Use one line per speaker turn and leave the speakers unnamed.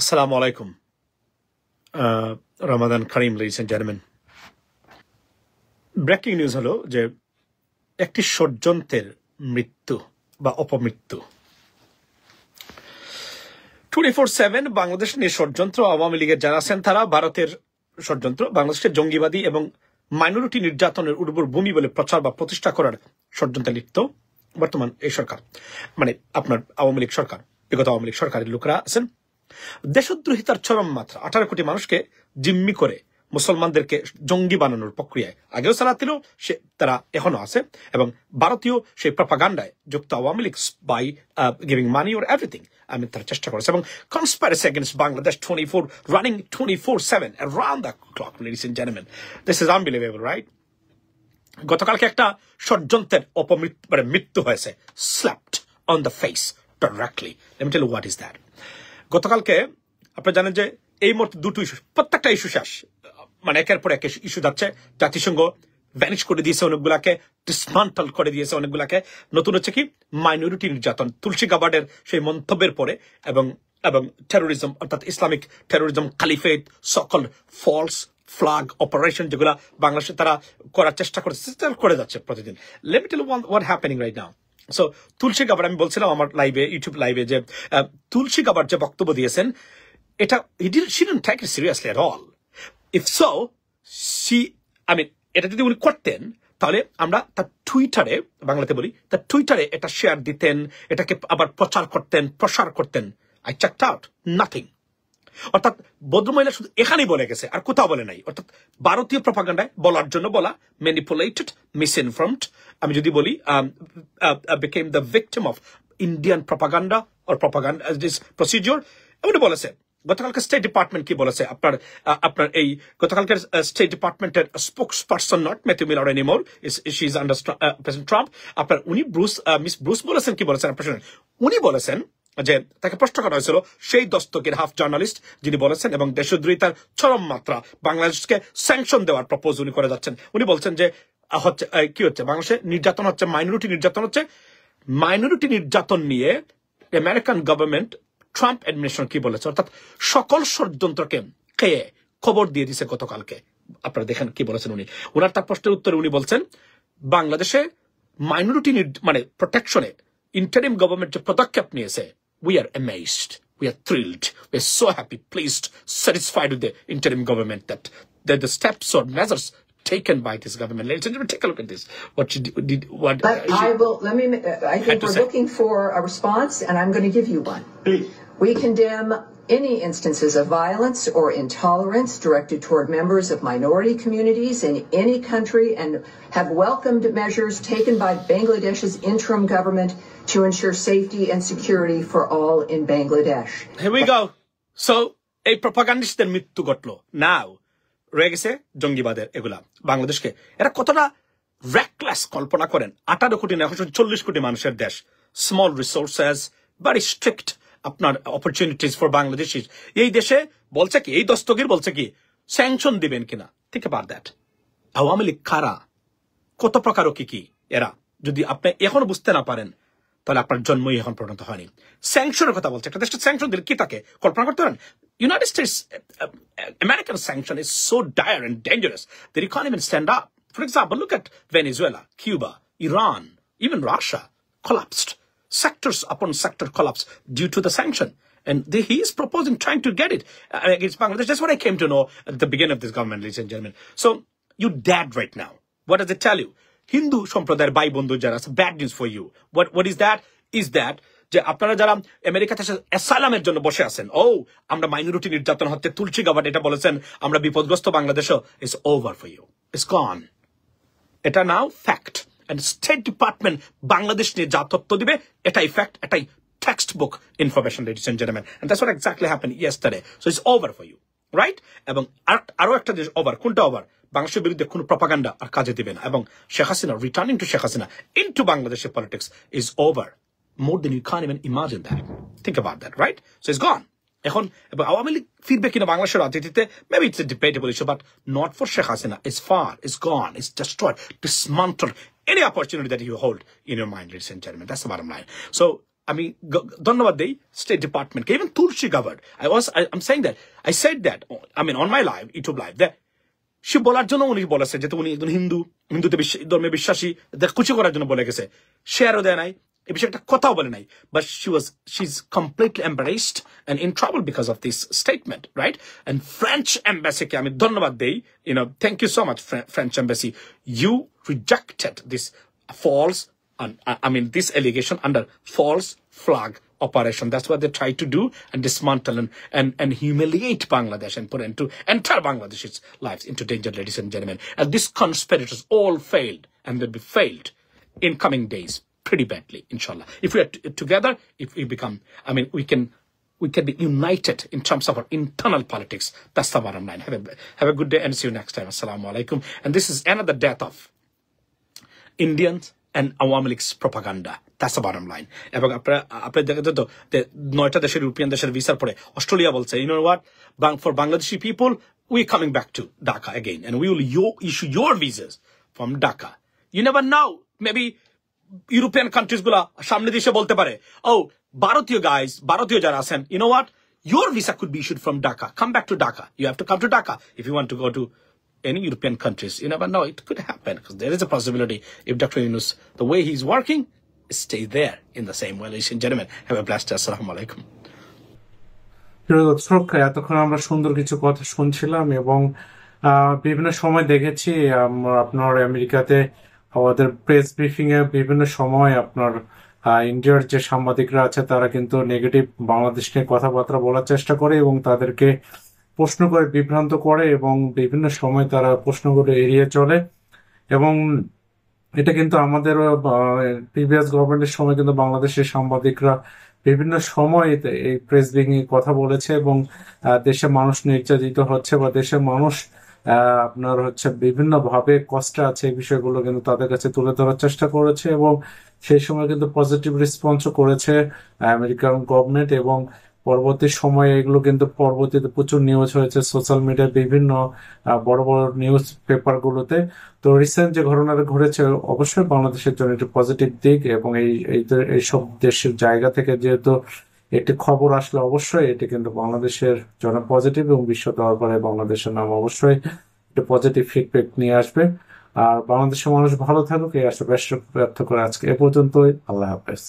Assalamu alaikum. Ramadan Kareem, ladies and gentlemen. Breaking news হলো যে একটি ষড়যন্ত্রের মৃত্যু বা অপমৃত্যু 24/7 বাংলাদেশ নিয়ে ষড়যন্ত্র। আওয়ামী লীগের যারা আছেন তারা ভারতের ষড়যন্ত্র, বাংলাদেশের জঙ্গিবাদী এবং মাইনরিটি নির্যাতনের উর্বর ভূমি বলে প্রচার বা প্রতিষ্ঠা করার ষড়যন্ত্রে লিপ্ত বর্তমান এই সরকার, মানে আপনার আওয়ামী লীগ সরকার, বিগত আওয়ামী লীগ সরকারের লোকরা আছেন। দেশদ্রোহিতার চরম মাত্রা, 18 কোটি মানুষকে জিম্মি করে মুসলমানদেরকে জঙ্গি বানানোর প্রক্রিয়ায় আগেও চালাচ্ছিল, তারা এখনো আছে এবং ভারতীয় সেই প্রপাগান্ডায় যুক্ত Awami League by giving money or everything তারা চেষ্টা করেছে এবং conspiracy against Bangladesh 24 running 24/7 around the clock, ladies and gentlemen. This is unbelievable, right? গতকালকে একটা ষড়যন্ত্রের মৃত্যু হয়েছে, slapped on the face directly. Let me tell you what is that. গতকালকে আপনারা জানেন যে এই মুহূর্তে দুটো ইস্যু, প্রত্যেকটা ইস্যু শেষ, মানে একের পর এক ইস্যু যাচ্ছে। জাতিসংঘ ভ্যানিশ করে দিয়েছে অনেকগুলাকে, ডিসমান্টল করে দিয়েছে অনেকগুলাকে। নতুন হচ্ছে কি মাইনরিটি নির্যাতন, তুলসী গাবার্ডের সেই মন্তব্যের পরে এবং এবং টেরোরিজম, অর্থাৎ ইসলামিক টেরোরিজম, খালিফেট, সকল ফলস ফ্ল্যাগ অপারেশন যেগুলা বাংলাদেশে তারা করার চেষ্টা করে যাচ্ছে প্রতিদিন। Let me tell you what happening right now. So Tulsi Gabbard, আমি বলছিলাম আমার লাইভে, ইউটিউব লাইভে, যে তুলসী গাবার্ড যে বক্তব্য দিয়েছেন এটা she didn't take it seriously at all. If so, এটা যদি উনি করতেন তাহলে আমরা তার টুইটারে, বাংলাতে বলি, তার টুইটারে এটা শেয়ার দিতেন, এটাকে আবার প্রসার করতেন। I checked out, nothing. অর্থাৎ ভদ্রমহিলা শুধু এখানেই বলে গেছে, আর কোথাও বলে নাই। অর্থাৎ ভারতীয় প্রপাগান্ডায় বলার জন্য বলা, ম্যানিপুলেটেড, মিসইনফর্মড। আমি যদি বলি became the victim of Indian propaganda or propaganda this procedure, উনি বলেছে। গতকালকে স্টেট ডিপার্টমেন্ট কি বলেছে, আপনার এই গতকালকের স্টেট ডিপার্টমেন্টের spokesperson, not Matthew Miller anymore, she is under president Trump. আপনার উনি মিস ব্রুস বলেছেন, কি বলেছেন প্রেসিডেন্ট, উনি বলেছেন যে তাকে প্রশ্ন করা হয়েছিল, সেই দস্তকের হাফ জার্নালিস্ট যিনি বলেছেন, এবং দেশদ্রোহিতার চরম মাত্রা, বাংলাদেশকে স্যাংশন দেওয়ার প্রপোজ উনি করে যাচ্ছেন। উনি বলছেন যে হচ্ছে কি হচ্ছে, বাংলাদেশে নির্যাতন হচ্ছে, মাইনরিটি নির্যাতন হচ্ছে। মাইনরিটি নির্যাতন নিয়ে আমেরিকান গভর্নমেন্ট, ট্রাম্প অ্যাডমিনিস্ট্রেশন কি বলেছে, অর্থাৎ সকল ষড়যন্ত্রকে খেয়ে খবর দিয়ে দিছে গতকালকে। আপনারা দেখেন কি বলেছেন উনি। ওনার তার প্রশ্নের উত্তরে উনি বলছেন, বাংলাদেশে মাইনরিটি মানে প্রোটেকশনে ইন্টারিম গভর্নমেন্ট যে পদক্ষেপ নিয়েছে, we are amazed, we are thrilled, we are so happy, pleased, satisfied with the interim government that the steps or measures taken by this government. Ladies and gentlemen, take a look at this. What she did, what
I will. Let me. I think we're looking for a response, and I'm going to give you one.
Please.
We condemn any instances of violence or intolerance directed toward members of minority communities in any country, and have welcomed measures taken by Bangladesh's interim government to ensure safety and security for all in Bangladesh.
Here we go. So, a propagandist মৃত্যু ঘটলো। Now, রয়ে গেছে জঙ্গিবাদের এগুলা বাংলাদেশকে। এরা কতটা reckless কল্পনা করেন। 18 কোটি না 40 কোটি মানুষের দেশ, স্মল রিসোর্সেস, ভেরি স্ট্রিক্ট আপনার অপরচুনিটিস ফর বাংলাদেশ। এই দেশে বলছে কি, এই দস্তগির বলছে কি, স্যাংশন দিবেন কিনা। ঠিক অ্যাবাউট দ্যাট। আওয়ামী লীগ কারা, কত প্রকার ও কি এরা, যদি আপনি এখনো বুঝতে না পারেন তাহলে আপনার জন্মই এখন পর্যন্ত হয়নি। স্যাংশনের কথা বলছে, একটা দেশটা স্যাংশন দিলে কি তাকে কল্পনা করতে পারেন? United states, American sanction is so dire and dangerous that you can't even stand up. For example, look at Venezuela, Cuba, Iran, even Russia collapsed. Sectors upon sector collapsed due to the sanction. And he is proposing, trying to get it against Bangladesh. That's what I came to know at the beginning of this government, ladies and gentlemen. So, you're dead right now. What does it tell you? Hindu সম্প্রদায়ের ভাই বন্ধু যারা, bad news for you. What is that? Is that যে আপনারা যারা আমেরিকাতে অ্যাসাইলামের জন্য বসে আছেন, আমরা মাইনরিটি নির্যাতন হচ্ছে, তুলসী গাবার্ড এটা বলেছেন, আমরা বিপদগ্রস্ত বাংলাদেশও, it's over for you, it's gone. এটা now fact. And state department Bangladesh নিয়ে যা তথ্য দিবে, এটাই ফ্যাক্ট, এটাই text book information, ladies and gentlemen. And that's what exactly happened yesterday. So it's over for you, right? এবং আরো একটা জিনিস ওভার, কোনটা ওভার? বাংলাদেশের বিরুদ্ধে কোনো প্রপাগান্ডা আর কাজে দিবে না, এবং Sheikh Hasina returning to Sheikh Hasina into বাংলাদেশের politics is over. More than you can't even imagine that. Think about that, right? So it's gone. এখন আওয়ামী লীগ ফিরবে কিনা বাংলাদেশের রাজনীতিতে, maybe it's a debatable issue, but not for Sheikh Hasina. It's far, it's gone, it's destroyed, dismantled any opportunity that you hold in your mind, ladies and gentlemen. That's the bottom line. So আমি ধন্যবাদ দেই state ডিপার্টমেন্টকে, even Tulsi Gabbard. I'm saying that, I said that, I mean on my live YouTube live, that সে বলার জন্য উনি বলেছে যেহেতু উনি একজন হিন্দুতে ধর্মে বিশ্বাসী, কুচি করার জন্য বলে গেছে, শেয়ারও দেয় নাই, এই বিষয়ে একটা কথাও বলে নাই, but she's completely embarrassed and in trouble because of this statement, right? And French embassy কে আমি ধন্যবাদ দেই, thank you so much French embassy, you rejected this false, this allegation under false flag operation. That's what they try to do, and dismantle and humiliate Bangladesh and put into entire Bangladesh's lives into danger, ladies and gentlemen. And these conspirators all failed, and will be failed in coming days pretty badly, inshallah. If we are together, if we become, we can be united in terms of our internal politics. That's the bottom line. Have a good day and see you next time. Assalamu alaikum. And this is another death of Indians and Awami League's propaganda. That's the bottom line. এবং আপনারা দেখেন তো 9টা দেশের European দেশের ভিসার পরে Australia বলছে, you know what, for Bangladeshi people, we're coming back to Dhaka again, and we will issue your visas from Dhaka. You never know, maybe European countries গুলা সামনে দেশে বলতে পারে, oh, ভারতীয় যারা আছেন, you know what, your visa could be issued from Dhaka. Come back to Dhaka. You have to come to Dhaka if you want to go to any European countries. You never know. It could happen, because there is a possibility if Dr. Yunus, the way he's working, stay there in the same way. Ladies and gentlemen, have a blessed day. Assalamu alaikum.
দর্শক, এতক্ষণ আমরা সুন্দর কিছু কথা শুনছিলাম এবং বিভিন্ন সময় দেখেছি আপনার আমেরিকাতে আমাদের প্রেস ব্রিফিং এ বিভিন্ন সময় আপনার ইন্ডিয়ার যে সাংবাদিকরা আছে তারা কিন্তু নেগেটিভ বাংলাদেশ নিয়ে কথাবার্তা বলার চেষ্টা করে এবং তাদেরকে প্রশ্ন করে বিভ্রান্ত করে এবং বিভিন্ন সময় তারা প্রশ্নগুলো এড়িয়ে চলে। এবং এটা কিন্তু আমাদের প্রিভিয়াস গভর্নমেন্টের সময় কিন্তু বাংলাদেশের সাংবাদিকরা বিভিন্ন সময় এই প্রেস ব্রিফিং এ কথা বলেছে এবং দেশের মানুষ নির্যাতিত হচ্ছে বা দেশের মানুষ আপনার বিভিন্ন ভাবে কষ্টে আছে, এই বিষয়গুলো কিন্তু তাদের কাছে তুলে ধরার চেষ্টা করেছে এবং সেই সময় কিন্তু পজিটিভ রেসপন্সও করেছে আমেরিকান গভর্নমেন্ট। এবং পরবর্তী সময়ে এগুলো কিন্তু পরবর্তীতে প্রচুর নিউজ হয়েছে সোশ্যাল মিডিয়ায়, বিভিন্ন বড় বড় নিউজ পেপার গুলোতে। তো রিসেন্ট যে ঘটনাটা ঘটেছে অবশ্যই বাংলাদেশের জন্য একটি পজিটিভ দিক এবং এইসব দেশের জায়গা থেকে যেহেতু একটি খবর আসলে অবশ্যই এটি কিন্তু বাংলাদেশের জন্য পজিটিভ এবং বিশ্ব দরবারে বাংলাদেশের নাম অবশ্যই একটি পজিটিভ ফিডব্যাক নিয়ে আসবে। আর বাংলাদেশের মানুষ ভালো থাকুক, এই আশা ব্যক্ত করে আজকে এ পর্যন্তই। আল্লাহ হাফেজ।